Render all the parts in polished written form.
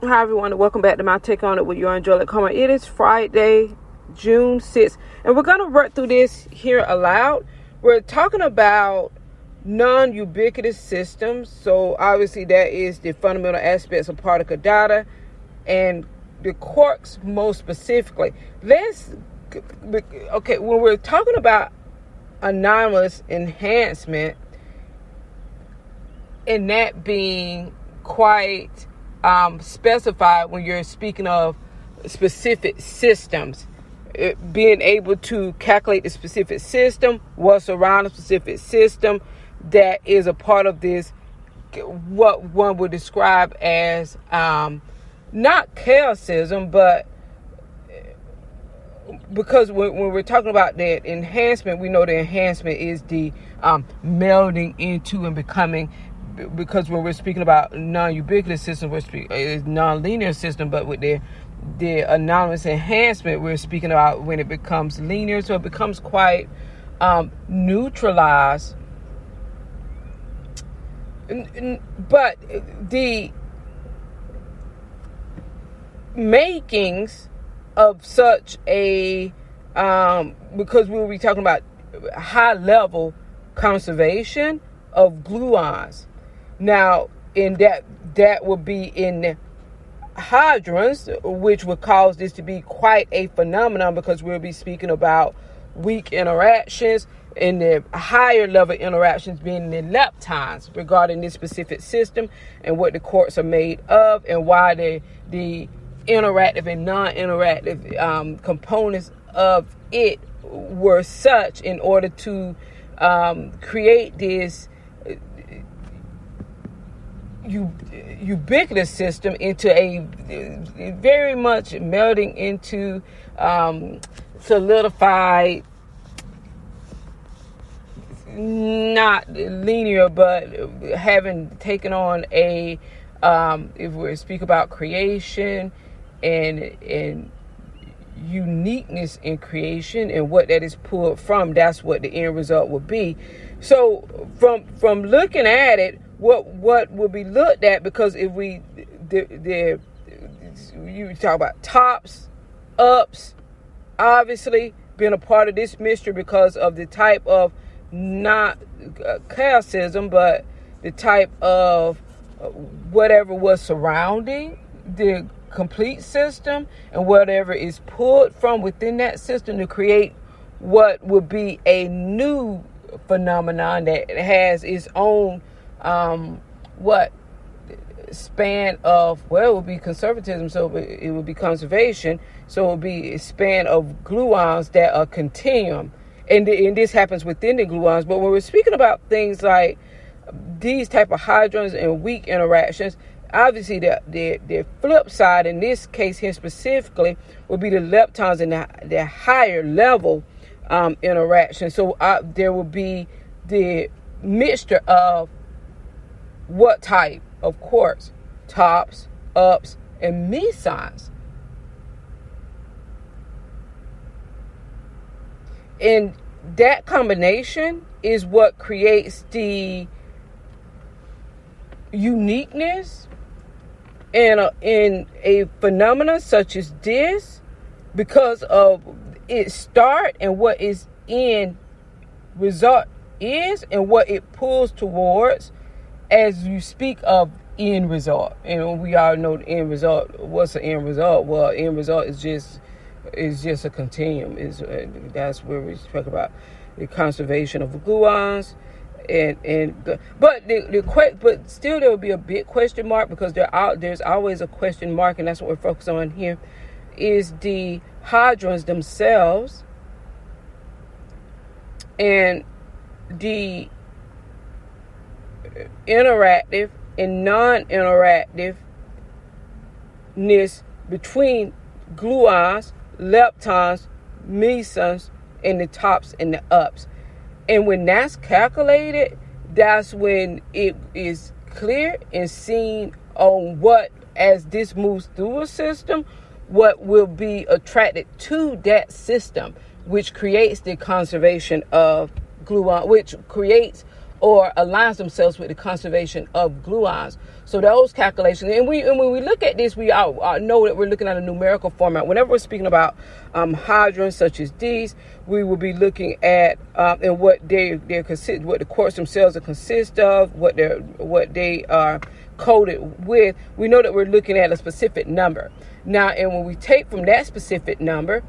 Hi everyone, and welcome back to my take on it with yourangelickarmas. It is Friday, June 6th, and we're going to run through this here aloud. We're talking about non-ubiquitous systems. So obviously that is the fundamental aspects of particle data and the quarks most specifically. When we're talking about anomalous enhancement, and that being quite specified when you're speaking of specific systems, being able to calculate the specific system, what's around a specific system that is a part of this, what one would describe as not chaosism, but because when we're talking about that enhancement, we know the enhancement is the melding into and becoming. Because when we're speaking about non-ubiquitous systems, we're speaking is non-linear system, but with the anomalous enhancement, we're speaking about when it becomes linear, so it becomes quite neutralized. But the makings of such a because we'll be talking about high level conservation of gluons. Now, in that would be in hadrons, which would cause this to be quite a phenomenon, because we'll be speaking about weak interactions and the higher level interactions being the leptons regarding this specific system and what the quarks are made of and why the interactive and non-interactive components of it were such in order to create this ubiquitous system into a very much melding into solidified, not linear, but having taken on a if we speak about creation and uniqueness in creation and what that is pulled from, that's what the end result will be. So from looking at it, what will be looked at, because if you talk about tops, ups, obviously being a part of this mystery because of the type of not chaosism, but the type of whatever was surrounding the complete system and whatever is pulled from within that system to create what would be a new phenomenon that has its own span of, it would be conservatism, so it would be conservation, so it would be a span of gluons that are continuum, and this happens within the gluons. But when we're speaking about things like these type of hadrons and weak interactions, obviously the flip side in this case here specifically would be the leptons and the higher level interaction. So there will be the mixture of what type of quarks? Tops, ups, and mesons. And that combination is what creates the uniqueness in a phenomenon such as this, because of its start and what its end result is and what it pulls towards. As you speak of end result, and we all know the end result. What's the end result? Well, end result is just a continuum. That's where we talk about the conservation of gluons, but still there will be a big question mark, because there's always a question mark, and that's what we're focused on here. Is the hadrons themselves and the interactive and non-interactiveness between gluons, leptons, mesons, and the tops and the ups. And when that's calculated, that's when it is clear and seen on what, as this moves through a system, what will be attracted to that system, which creates the conservation of gluon, which creates or aligns themselves with the conservation of gluons. So those calculations, and when we look at this, we know that we're looking at a numerical format. Whenever we're speaking about hadrons such as these, we will be looking at and what they consist, what the quarks themselves are consist of, what they are coded with. We know that we're looking at a specific number. Now, and when we take from that specific number,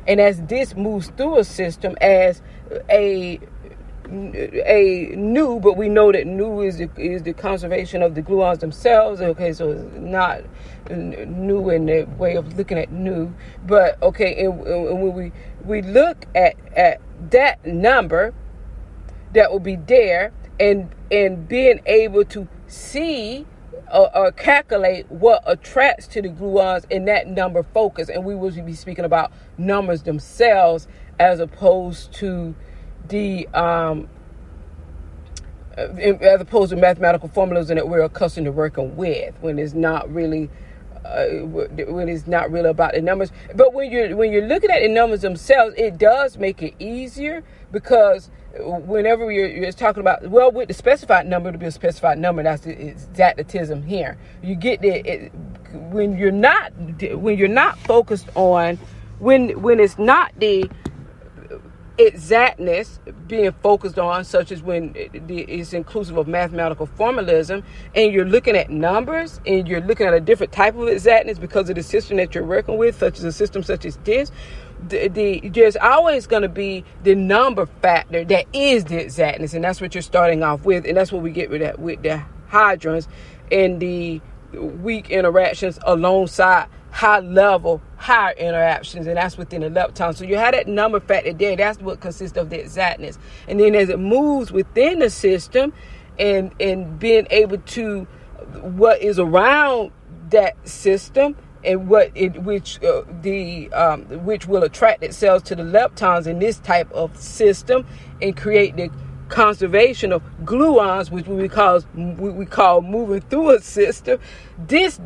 and as this moves through a system as a nu, but we know that nu is the conservation of the gluons themselves. Okay, so it's not nu in the way of looking at nu, but okay, and when we look at that number that will be there, and being able to see or calculate what attracts to the gluons in that number focus, and we will be speaking about numbers themselves as opposed to the mathematical formulas that we're accustomed to working with, when it's not really about the numbers. But when you're looking at the numbers themselves, it does make it easier, because whenever you're talking about, well, with the specified number to be a specified number, that's the exactism here. You get when you're not focused on when it's not the exactness being focused on, such as when it's inclusive of mathematical formalism, and you're looking at numbers, and you're looking at a different type of exactness because of the system that you're working with, such as a system such as this. There's always going to be the number factor that is the exactness, and that's what you're starting off with, and that's what we get with the hadrons and the weak interactions alongside higher interactions, and that's within the lepton. So you have that number factor there. That's what consists of the exactness. And then as it moves within the system, and being able to what is around that system, and which will attract itself to the leptons in this type of system, and create the conservation of gluons, which we call moving through a system. These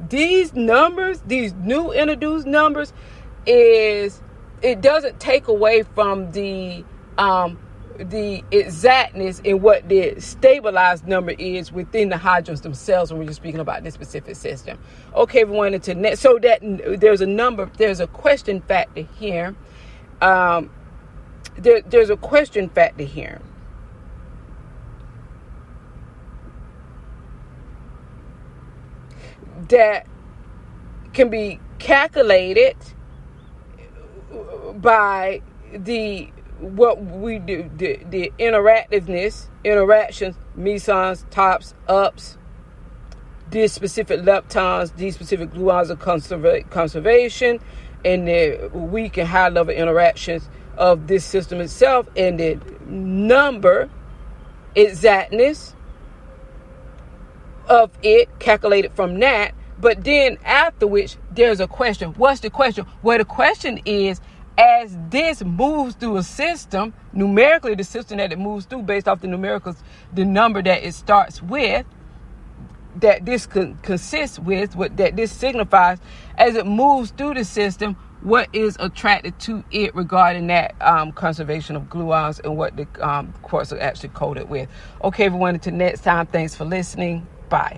numbers, these new introduced numbers, it doesn't take away from the exactness in what the stabilized number is within the hadrons themselves when we're just speaking about this specific system. Okay, everyone, into next. So that there's a question factor here. There's a question factor here. That can be calculated by what we do, the interactions, mesons, tops, ups, these specific leptons, these specific gluons of conservation, and the weak and high level interactions of this system itself, and the number exactness of it calculated from that. But then after which there's a question. What's the question? Well, the question is, as this moves through a system, numerically the system that it moves through based off the numericals, the number that it starts with, that this consists with, what that this signifies, as it moves through the system, what is attracted to it regarding that conservation of gluons, and what the quarks are actually coded with. Okay, everyone, until next time, thanks for listening. Bye.